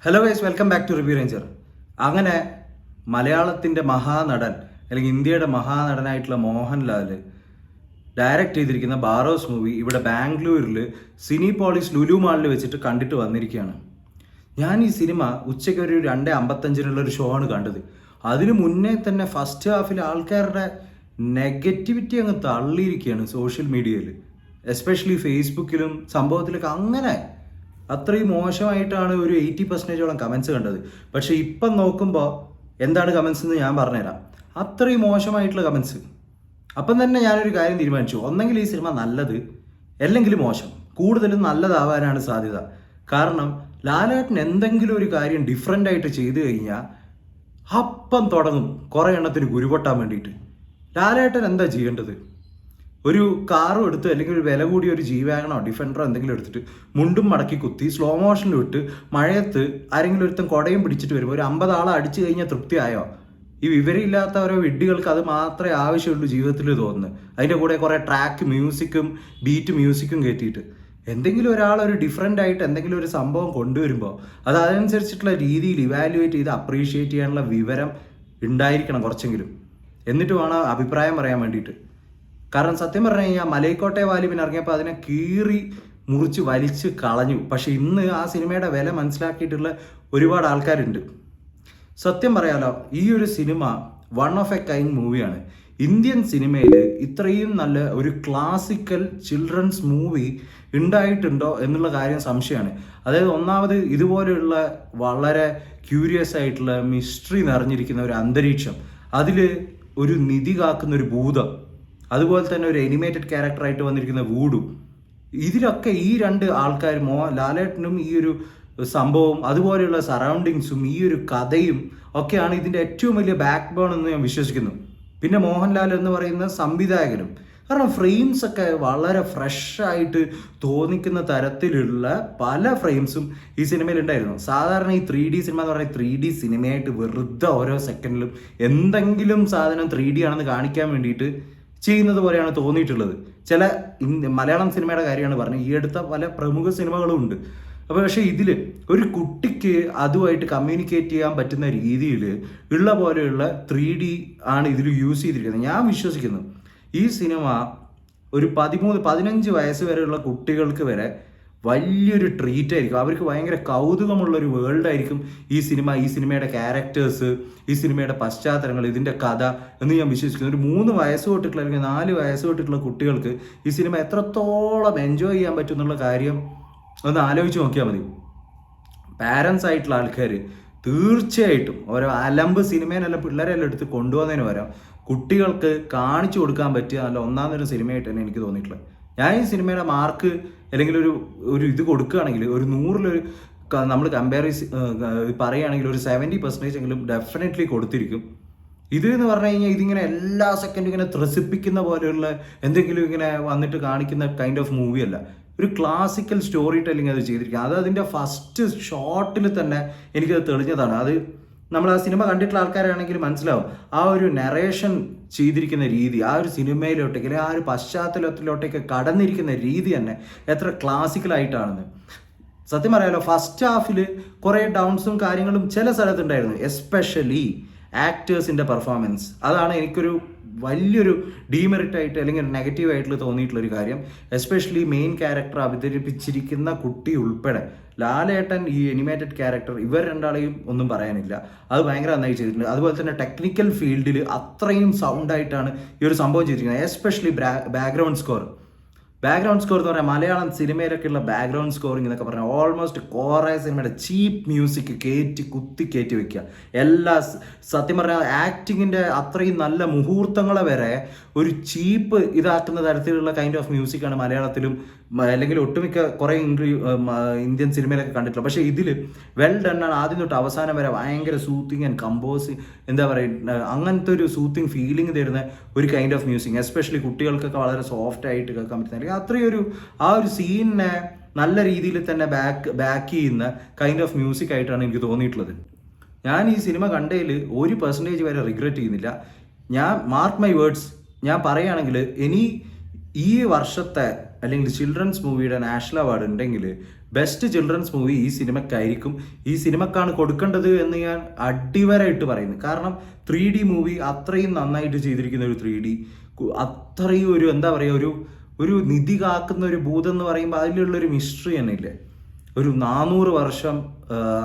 Hello guys, welcome back to Review Ranger. അങ്ങനെ മലയാളത്തിൻ്റെ മഹാനടൻ അല്ലെങ്കിൽ ഇന്ത്യയുടെ മഹാനടനായിട്ടുള്ള മോഹൻലാൽ ഡയറക്റ്റ് ചെയ്തിരിക്കുന്ന ബാറോസ് മൂവി ഇവിടെ ബാംഗ്ലൂരിൽ സിനിപോളിസ് ലുലു മാളിൽ വെച്ചിട്ട് കണ്ടിട്ട് വന്നിരിക്കുകയാണ്. ഞാൻ ഈ സിനിമ ഉച്ചയ്ക്ക് ഒരു 2:55 ഒരു ഷോ ആണ് കണ്ടത്. അതിനു മുന്നേ തന്നെ ഫസ്റ്റ് ഹാഫിൽ ആൾക്കാരുടെ നെഗറ്റിവിറ്റി അങ്ങ് തള്ളിയിരിക്കുകയാണ് സോഷ്യൽ മീഡിയയിൽ, എസ്പെഷ്യലി ഫേസ്ബുക്കിലും സംഭവത്തിലൊക്കെ. അങ്ങനെ അത്രയും മോശമായിട്ടാണ് ഒരു 80% കമൻസ് കണ്ടത്. പക്ഷേ ഇപ്പം നോക്കുമ്പോൾ എന്താണ് കമൻസ് എന്ന് ഞാൻ പറഞ്ഞുതരാം. അത്രയും മോശമായിട്ടുള്ള കമൻസ്. അപ്പം തന്നെ ഞാനൊരു കാര്യം തീരുമാനിച്ചു, ഒന്നെങ്കിൽ ഈ സിനിമ നല്ലത് അല്ലെങ്കിൽ മോശം. കൂടുതലും നല്ലതാവാനാണ് സാധ്യത. കാരണം ലാലേട്ടൻ എന്തെങ്കിലും ഒരു കാര്യം ഡിഫറെൻ്റ് ആയിട്ട് ചെയ്തു കഴിഞ്ഞാൽ അപ്പം തുടങ്ങും കുറേ എണ്ണത്തിന് കുരുപൊട്ടാൻ വേണ്ടിയിട്ട്. ലാലേട്ടൻ എന്താ ചെയ്യേണ്ടത്? ഒരു കാറും എടുത്ത് അല്ലെങ്കിൽ ഒരു വില കൂടിയ ഒരു ജീവാഗണോ ഡിഫൻഡറോ എന്തെങ്കിലും എടുത്തിട്ട് മുണ്ടും മടക്കി കുത്തി സ്ലോ മോഷനിൽ വിട്ട് മഴയത്ത് ആരെങ്കിലും ഒരുത്തം കുടയും പിടിച്ചിട്ട് വരുമ്പോൾ ഒരു 50 ആളെ അടിച്ചു കഴിഞ്ഞാൽ തൃപ്തിയായോ? ഈ വിവരമില്ലാത്ത ഓരോ വിഡ്ഢികൾക്ക് അത് മാത്രമേ ആവശ്യമുള്ളൂ ജീവിതത്തിൽ തോന്നുന്നു. അതിൻ്റെ കൂടെ കുറേ ട്രാക്ക് മ്യൂസിക്കും ബീറ്റ് മ്യൂസിക്കും കയറ്റിയിട്ട് എന്തെങ്കിലും ഒരാൾ ഒരു ഡിഫറെൻ്റ് ആയിട്ട് എന്തെങ്കിലും ഒരു സംഭവം കൊണ്ടുവരുമ്പോൾ അത് അതനുസരിച്ചിട്ടുള്ള രീതിയിൽ ഇവാലുവേറ്റ് ചെയ്ത് അപ്രീഷിയേറ്റ് ചെയ്യാനുള്ള വിവരം ഉണ്ടായിരിക്കണം കുറച്ചെങ്കിലും. എന്നിട്ട് വേണം അഭിപ്രായം പറയാൻ വേണ്ടിയിട്ട്. കാരണം സത്യം പറഞ്ഞു കഴിഞ്ഞാൽ മലൈക്കോട്ടെ വാലിബിന് ഇറങ്ങിയപ്പോൾ അതിനെ കീറി മുറിച്ച് വലിച്ച് കളഞ്ഞു. പക്ഷെ ഇന്ന് ആ സിനിമയുടെ വില മനസ്സിലാക്കിയിട്ടുള്ള ഒരുപാട് ആൾക്കാരുണ്ട്. സത്യം പറയാലോ, ഈ ഒരു cinema one of A kind മൂവിയാണ്. ഇന്ത്യൻ സിനിമയിൽ ഇത്രയും നല്ല ഒരു ക്ലാസിക്കൽ ചിൽഡ്രൻസ് മൂവി ഉണ്ടായിട്ടുണ്ടോ എന്നുള്ള കാര്യം സംശയമാണ്. അതായത് ഒന്നാമത് ഇതുപോലെയുള്ള വളരെ ക്യൂരിയസ് ആയിട്ടുള്ള മിസ്റ്ററി നിറഞ്ഞിരിക്കുന്ന ഒരു അന്തരീക്ഷം, അതിൽ ഒരു നിധി കാക്കുന്ന ഒരു ഭൂതം, അതുപോലെ തന്നെ ഒരു അനിമേറ്റഡ് ക്യാരക്ടറായിട്ട് വന്നിരിക്കുന്ന വൂഡു, ഇതിലൊക്കെ ഈ രണ്ട് ആൾക്കാർ ലാലേട്ടനും ഈ ഒരു സംഭവം അതുപോലെയുള്ള സറൗണ്ടിങ്സും ഈ ഒരു കഥയും ഒക്കെയാണ് ഇതിൻ്റെ ഏറ്റവും വലിയ ബാക്ക് ബോൺ എന്ന് ഞാൻ വിശ്വസിക്കുന്നു. പിന്നെ മോഹൻലാൽ എന്ന് പറയുന്ന സംവിധായകനും. കാരണം ഫ്രെയിംസ് ഒക്കെ വളരെ ഫ്രഷായിട്ട് തോന്നിക്കുന്ന തരത്തിലുള്ള പല ഫ്രെയിംസും ഈ സിനിമയിൽ ഉണ്ടായിരുന്നു. സാധാരണ ഈ 3D സിനിമ എന്ന് പറയുന്നത് 3D സിനിമയായിട്ട് വെറുതെ ഓരോ സെക്കൻഡിലും എന്തെങ്കിലും സാധനം 3D ആണെന്ന് കാണിക്കാൻ വേണ്ടിയിട്ട് ചെയ്യുന്നത് പോലെയാണ് തോന്നിയിട്ടുള്ളത്. ചില മലയാളം സിനിമയുടെ കാര്യമാണ് പറഞ്ഞത്, ഈ അടുത്ത പല പ്രമുഖ സിനിമകളും ഉണ്ട്. അപ്പോൾ പക്ഷേ ഇതിൽ ഒരു കുട്ടിക്ക് അതുമായിട്ട് കമ്മ്യൂണിക്കേറ്റ് ചെയ്യാൻ പറ്റുന്ന രീതിയിൽ ഉള്ള പോലെയുള്ള 3D ആണ് ഇതിൽ യൂസ് ചെയ്തിരിക്കുന്നത്. ഞാൻ വിശ്വസിക്കുന്നു ഈ സിനിമ ഒരു 13-15 വയസ്സ് വരെയുള്ള കുട്ടികൾക്ക് വരെ വലിയൊരു ട്രീറ്റ് ആയിരിക്കും. അവർക്ക് ഭയങ്കര കൗതുകമുള്ളൊരു വേൾഡ് ആയിരിക്കും ഈ സിനിമയുടെ ക്യാരക്ടേഴ്സ്, ഈ സിനിമയുടെ പശ്ചാത്തലങ്ങൾ, ഇതിൻ്റെ കഥ എന്ന് ഞാൻ വിശ്വസിക്കുന്നു. ഒരു 3 വയസ്സ് തൊട്ടിട്ടുള്ള അല്ലെങ്കിൽ 4 വയസ്സ് തൊട്ടിട്ടുള്ള കുട്ടികൾക്ക് ഈ സിനിമ എത്രത്തോളം എൻജോയ് ചെയ്യാൻ പറ്റും എന്നുള്ള കാര്യം ഒന്ന് ആലോചിച്ച് നോക്കിയാൽ മതി. പാരൻസ് ആയിട്ടുള്ള ആൾക്കാർ തീർച്ചയായിട്ടും ഓരോ അലമ്പ് സിനിമേനല്ല പിള്ളേരെല്ലാം എടുത്ത് കൊണ്ടുപോകുന്നതിന് പകരം കുട്ടികൾക്ക് കാണിച്ചു കൊടുക്കാൻ പറ്റിയ നല്ല ഒന്നാമതൊരു സിനിമയായിട്ട് തന്നെ എനിക്ക് തോന്നിയിട്ടുള്ളത്. ഞാൻ ഈ സിനിമയുടെ മാർക്ക് അല്ലെങ്കിൽ ഒരു ഇത് കൊടുക്കുകയാണെങ്കിൽ ഒരു 100-ലൊരു നമ്മൾ പറയുകയാണെങ്കിൽ ഒരു 70% എങ്കിലും ഡെഫിനറ്റ്ലി കൊടുത്തിരിക്കും. ഇത് എന്ന് പറഞ്ഞു കഴിഞ്ഞാൽ ഇതിങ്ങനെ എല്ലാ സെക്കൻഡും ഇങ്ങനെ ത്രസിപ്പിക്കുന്ന പോലെയുള്ള എന്തെങ്കിലും ഇങ്ങനെ വന്നിട്ട് കാണിക്കുന്ന കൈൻഡ് ഓഫ് മൂവിയല്ല. ഒരു ക്ലാസിക്കൽ സ്റ്റോറി ടെല്ലിങ് അത് ചെയ്തിരിക്കുക. അത് അതിൻ്റെ ഫസ്റ്റ് ഷോട്ടിൽ തന്നെ എനിക്കത് തെളിഞ്ഞതാണ്. അത് നമ്മൾ ആ സിനിമ കണ്ടിട്ടുള്ള ആൾക്കാരാണെങ്കിൽ മനസ്സിലാവും ആ ഒരു നറേഷൻ ചെയ്തിരിക്കുന്ന രീതി, ആ ഒരു സിനിമയിലോട്ടേക്ക് അല്ലെങ്കിൽ ആ ഒരു പശ്ചാത്തലത്തിലോട്ടേക്ക് കടന്നിരിക്കുന്ന രീതി തന്നെ എത്ര ക്ലാസിക്കലായിട്ടാണെന്ന്. സത്യം പറയാലോ, ഫസ്റ്റ് ഹാഫിൽ കുറേ ഡൗൺസും കാര്യങ്ങളും ചില സ്ഥലത്തുണ്ടായിരുന്നു, എസ്പെഷ്യലി ആക്ടേഴ്സിൻ്റെ പെർഫോമൻസ്. അതാണ് എനിക്കൊരു വലിയൊരു ഡീമെറിറ്റായിട്ട് അല്ലെങ്കിൽ നെഗറ്റീവായിട്ടുള്ള തോന്നിയിട്ടുള്ളൊരു കാര്യം. എസ്പെഷ്യലി മെയിൻ ക്യാരക്ടർ അവതരിപ്പിച്ചിരിക്കുന്ന കുട്ടി ഉൾപ്പെടെ ലാലേട്ടൻ, ഈ അനിമേറ്റഡ് ക്യാരക്ടർ, ഇവർ രണ്ടാളെയും ഒന്നും പറയാനില്ല. അത് ഭയങ്കര നന്നായി ചെയ്തിട്ടുണ്ട്. അതുപോലെ തന്നെ ടെക്നിക്കൽ ഫീൽഡിൽ അത്രയും സൗണ്ടായിട്ടാണ് ഈ ഒരു സംഭവം ചെയ്തിരിക്കുന്നത്. എസ്പെഷ്യലി ബാക്ക്ഗ്രൗണ്ട് സ്കോർ എന്ന് പറഞ്ഞാൽ മലയാളം സിനിമയിലൊക്കെയുള്ള ബാക്ക്ഗ്രൗണ്ട് സ്കോറിങ് എന്നൊക്കെ പറഞ്ഞാൽ ഓൾമോസ്റ്റ് കുറേ സിനിമയുടെ ചീപ്പ് മ്യൂസിക് കയറ്റി വെക്കുക. എല്ലാ സത്യം പറഞ്ഞാൽ ആക്ടിങ്ങിൻ്റെ അത്രയും നല്ല മുഹൂർത്തങ്ങളെ വരെ ഒരു ചീപ്പ് ഇതാക്കുന്ന തരത്തിലുള്ള കൈൻഡ് ഓഫ് മ്യൂസിക്കാണ് മലയാളത്തിലും അല്ലെങ്കിൽ ഒട്ടുമിക്ക കുറേ ഇന്ത്യൻ സിനിമയിലൊക്കെ കണ്ടിട്ടുള്ളത്. പക്ഷേ ഇതിൽ വെൽ ഡൺ ആണ്. ആദ്യം തൊട്ട് അവസാനം വരെ ഭയങ്കര സൂത്തിങ് ആൻഡ് കമ്പോസിങ്, എന്താ പറയുക, അങ്ങനത്തെ ഒരു സൂത്തിങ് ഫീലിംഗ് തരുന്ന ഒരു കൈൻഡ് ഓഫ് മ്യൂസിക്. എസ്പെഷ്യലി കുട്ടികൾക്കൊക്കെ വളരെ സോഫ്റ്റ് ആയിട്ട് കേൾക്കാൻ പറ്റുന്ന അത്രയൊരു ആ ഒരു സീനിനെ നല്ല രീതിയിൽ തന്നെ ബാക്ക് ചെയ്യുന്ന കൈൻഡ് ഓഫ് മ്യൂസിക് ആയിട്ടാണ് എനിക്ക് തോന്നിയിട്ടുള്ളത്. ഞാൻ ഈ സിനിമ കണ്ടതിൽ 1% വരെ റിഗ്രറ്റ് ചെയ്യുന്നില്ല. ഞാൻ മാർക്ക് മൈ വേർഡ്സ്, ഞാൻ പറയുകയാണെങ്കിൽ ഇനി ഈ വർഷത്തെ അല്ലെങ്കിൽ ചിൽഡ്രൻസ് മൂവിയുടെ നാഷണൽ അവാർഡ് ഉണ്ടെങ്കിൽ ബെസ്റ്റ് ചിൽഡ്രൻസ് മൂവി ഈ സിനിമക്കായിരിക്കും. ഈ സിനിമക്കാണ് കൊടുക്കേണ്ടത് എന്ന് ഞാൻ അടിവരായിട്ട് പറയുന്നു. കാരണം 3D മൂവി അത്രയും നന്നായിട്ട് ചെയ്തിരിക്കുന്ന ഒരു 3D, അത്രയും ഒരു എന്താ പറയുക, ഒരു നിധി കാക്കുന്ന ഒരു ഭൂതം എന്ന് പറയുമ്പോൾ അതിലുള്ളൊരു മിസ്റ്ററി തന്നെ ഇല്ലേ. ഒരു 400 വർഷം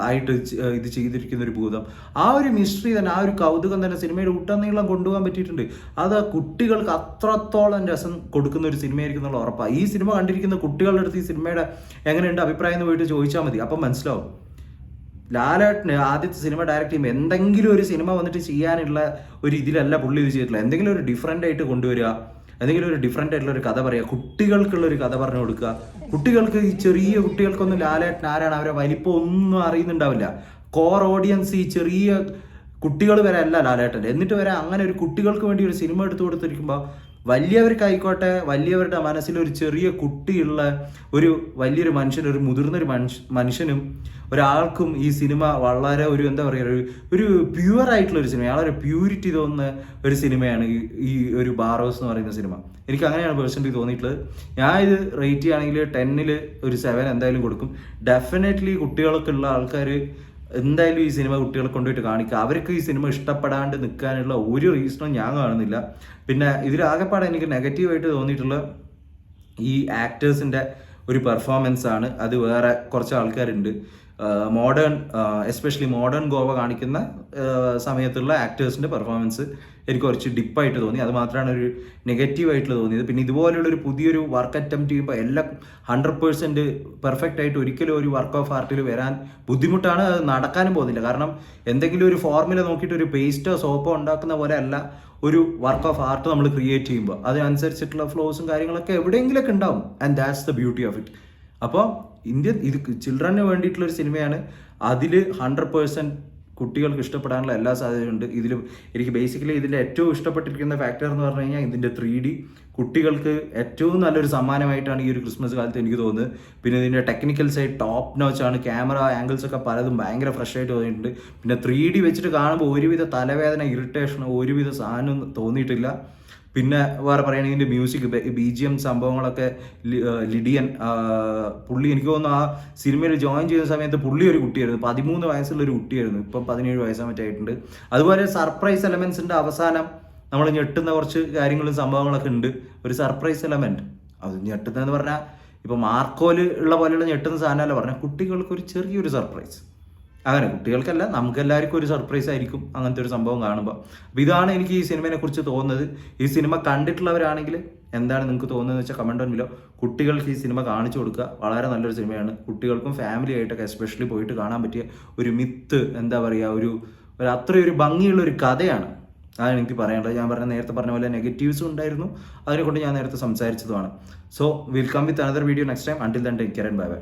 ആയിട്ട് ഇത് ചെയ്തിരിക്കുന്ന ഒരു ഭൂതം, ആ ഒരു മിസ്റ്ററി തന്നെ, ആ ഒരു കൗതുകം തന്നെ സിനിമയുടെ ഉടനീളം കൊണ്ടുപോകാൻ പറ്റിയിട്ടുണ്ട്. അത് കുട്ടികൾക്ക് അത്രത്തോളം രസം കൊടുക്കുന്ന ഒരു സിനിമയായിരിക്കും എന്നുള്ള ഉറപ്പാണ്. ഈ സിനിമ കണ്ടിരിക്കുന്ന കുട്ടികളുടെ അടുത്ത് ഈ സിനിമയുടെ എങ്ങനെയുണ്ട് അഭിപ്രായം എന്ന് പോയിട്ട് ചോദിച്ചാൽ മതി, അപ്പം മനസ്സിലാവും. ലാലേട്ടന് ആദ്യത്തെ സിനിമ ഡയറക്റ്റ് ചെയ്യുമ്പോൾ എന്തെങ്കിലും ഒരു സിനിമ വന്നിട്ട് ചെയ്യാനുള്ള ഒരു ഇതിലല്ല പുള്ളി ഇത് ചെയ്തിട്ടില്ല. എന്തെങ്കിലും ഒരു ഡിഫറെൻ്റ് ആയിട്ട് കൊണ്ടുവരിക, എന്തെങ്കിലും ഒരു ഡിഫറെൻ്റ് ആയിട്ടുള്ള ഒരു കഥ പറയുക, കുട്ടികൾക്കുള്ളൊരു കഥ പറഞ്ഞു കൊടുക്കുക. കുട്ടികൾക്ക്, ഈ ചെറിയ കുട്ടികൾക്കൊന്നും ലാലേട്ടൻ ആരാണ്, അവരെ വലിപ്പം ഒന്നും അറിയുന്നുണ്ടാവില്ല. കോർ ഓഡിയൻസ് ഈ ചെറിയ കുട്ടികൾ വരെ അല്ല ലാലേട്ടൻ്റെ. എന്നിട്ട് വരെ അങ്ങനെ ഒരു കുട്ടികൾക്ക് വേണ്ടി ഒരു സിനിമ എടുത്തു കൊടുത്തിരിക്കുമ്പോൾ വലിയവർക്കായിക്കോട്ടെ, വലിയവരുടെ മനസ്സിലൊരു ചെറിയ കുട്ടിയുള്ള ഒരു വലിയൊരു മനുഷ്യൻ, ഒരു മുതിർന്നൊരു മനുഷ്യനും ഒരാൾക്കും ഈ സിനിമ വളരെ ഒരു എന്താ പറയുക, ഒരു പ്യുവർ ആയിട്ടുള്ള ഒരു സിനിമ, വളരെ പ്യൂരിറ്റി തോന്നുന്ന ഒരു സിനിമയാണ് ഈ ഒരു ബാറോസ് എന്ന് പറയുന്ന സിനിമ. എനിക്ക് അങ്ങനെയാണ് പേഴ്സണലി തോന്നിയിട്ടുള്ളത്. ഞാൻ ഇത് റേറ്റ് ചെയ്യുകയാണെങ്കിൽ 10ൽ ഒരു 7 എന്തായാലും കൊടുക്കും. ഡെഫിനറ്റ്ലി കുട്ടികൾക്കുള്ള ആൾക്കാർ എന്തായാലും ഈ സിനിമ കുട്ടികളെ കൊണ്ടുപോയിട്ട് കാണിക്കുക. അവർക്ക് ഈ സിനിമ ഇഷ്ടപ്പെടാണ്ട് നിൽക്കാനുള്ള ഒരു റീസണും ഞാൻ കാണുന്നില്ല. പിന്നെ ഇതിലാകെപ്പാടെ എനിക്ക് നെഗറ്റീവായിട്ട് തോന്നിയിട്ടുള്ള ഈ ആക്ടേഴ്സിൻ്റെ ഒരു പെർഫോമൻസ് ആണ്. അത് വേറെ കുറച്ച് ആൾക്കാരുണ്ട് മോഡേൺ, എസ്പെഷ്യലി മോഡേൺ ഗോവ കാണിക്കുന്ന സമയത്തുള്ള ആക്ടേഴ്സിൻ്റെ പെർഫോമൻസ് എനിക്ക് കുറച്ച് ഡിപ്പായിട്ട് തോന്നി. അത് മാത്രമാണ് ഒരു നെഗറ്റീവായിട്ടുള്ള തോന്നിയത്. പിന്നെ ഇതുപോലുള്ളൊരു പുതിയൊരു വർക്ക് അറ്റംപ്റ്റ് ചെയ്യുമ്പോൾ എല്ലാം 100% പെർഫെക്റ്റ് ആയിട്ട് ഒരിക്കലും ഒരു വർക്ക് ഓഫ് ആർട്ടിൽ വരാൻ ബുദ്ധിമുട്ടാണ്. അത് നടക്കാനും പോകുന്നില്ല. കാരണം എന്തെങ്കിലും ഒരു ഫോർമുല നോക്കിയിട്ട് ഒരു പേസ്റ്റോ സോപ്പോ ഉണ്ടാക്കുന്ന പോലെ അല്ല ഒരു വർക്ക് ഓഫ് ആർട്ട് നമ്മൾ ക്രിയേറ്റ് ചെയ്യുമ്പോൾ. അതിനനുസരിച്ചിട്ടുള്ള ഫ്ലോസും കാര്യങ്ങളൊക്കെ എവിടെയെങ്കിലൊക്കെ ഉണ്ടാവും. And that's the beauty of it. അപ്പോൾ ഇത് ചിൽഡ്രന് വേണ്ടിയിട്ടുള്ള ഒരു സിനിമയാണ്. അതിൽ 100% കുട്ടികൾക്ക് ഇഷ്ടപ്പെടാനുള്ള എല്ലാ സാധ്യതയുണ്ട്. ഇതിൽ എനിക്ക് ബേസിക്കലി ഇതിൻ്റെ ഏറ്റവും ഇഷ്ടപ്പെട്ടിരിക്കുന്ന ഫാക്ടർ എന്ന് പറഞ്ഞു കഴിഞ്ഞാൽ ഇതിൻ്റെ 3D കുട്ടികൾക്ക് ഏറ്റവും നല്ലൊരു സമ്മാനമായിട്ടാണ് ഈ ഒരു ക്രിസ്മസ് കാലത്ത് എനിക്ക് തോന്നുന്നത്. പിന്നെ ഇതിൻ്റെ ടെക്നിക്കൽ സൈഡ് ടോപ്പ് നോച്ചാണ്. ക്യാമറ ആംഗിൾസ് ഒക്കെ പലതും ഭയങ്കര ഫ്രഷ് ആയിട്ട് തോന്നിയിട്ടുണ്ട്. പിന്നെ 3D വെച്ചിട്ട് കാണുമ്പോൾ ഒരുവിധ തലവേദന, ഇറിറ്റേഷനോ ഒരുവിധ സാധനം തോന്നിയിട്ടില്ല. പിന്നെ വേറെ പറയുകയാണെങ്കിൽ ഇതിൻ്റെ മ്യൂസിക്, BGM സംഭവങ്ങളൊക്കെ, ലിഡിയൻ പുള്ളി എനിക്ക് തോന്നുന്നു ആ സിനിമയിൽ ജോയിൻ ചെയ്യുന്ന സമയത്ത് പുള്ളി ഒരു കുട്ടിയായിരുന്നു, 13 വയസ്സുള്ളൊരു കുട്ടിയായിരുന്നു. ഇപ്പം 17 വയസ്സാ മറ്റായിട്ടുണ്ട്. അതുപോലെ സർപ്രൈസ് എലമെൻസിൻ്റെ അവസാനം നമ്മൾ ഞെട്ടുന്ന കുറച്ച് കാര്യങ്ങളും സംഭവങ്ങളൊക്കെ ഉണ്ട്. ഒരു സർപ്രൈസ് എലമെൻറ്റ്, അത് ഞെട്ടുന്നതെന്ന് പറഞ്ഞാൽ ഇപ്പോൾ മാർക്കോല് ഉള്ള പോലെയുള്ള ഞെട്ടുന്ന സാധനമല്ല പറഞ്ഞാൽ, കുട്ടികൾക്ക് ഒരു ചെറിയൊരു സർപ്രൈസ്. അങ്ങനെ കുട്ടികൾക്കല്ല, നമുക്കെല്ലാവർക്കും ഒരു സർപ്രൈസ് ആയിരിക്കും അങ്ങനത്തെ ഒരു സംഭവം കാണുമ്പോൾ. അപ്പോൾ ഇതാണ് എനിക്ക് ഈ സിനിമയെ കുറിച്ച് തോന്നുന്നത്. ഈ സിനിമ കണ്ടിട്ടുള്ളവരാണെങ്കിൽ എന്താണ് നിങ്ങൾക്ക് തോന്നുന്നത് വെച്ചാൽ കമൻറ്റ് ഓൺ ബിലോ. കുട്ടികൾക്ക് ഈ സിനിമ കാണിച്ചു കൊടുക്കുക. വളരെ നല്ലൊരു സിനിമയാണ്. കുട്ടികൾക്കും ഫാമിലി ആയിട്ടൊക്കെ എസ്പെഷ്യലി പോയിട്ട് കാണാൻ പറ്റിയ ഒരു മിത്ത്, എന്താ പറയുക, ഒരു അത്രയൊരു ഭംഗിയുള്ളൊരു കഥയാണ്. അതാണ് എനിക്ക് പറയാനുള്ളത്. ഞാൻ നേരത്തെ പറഞ്ഞ പോലെ നെഗറ്റീവ്സും ഉണ്ടായിരുന്നു, അതിനെക്കൊണ്ട് ഞാൻ നേരത്തെ സംസാരിച്ചതുമാണ്. So will come with another video next time. Until then take care and bye by.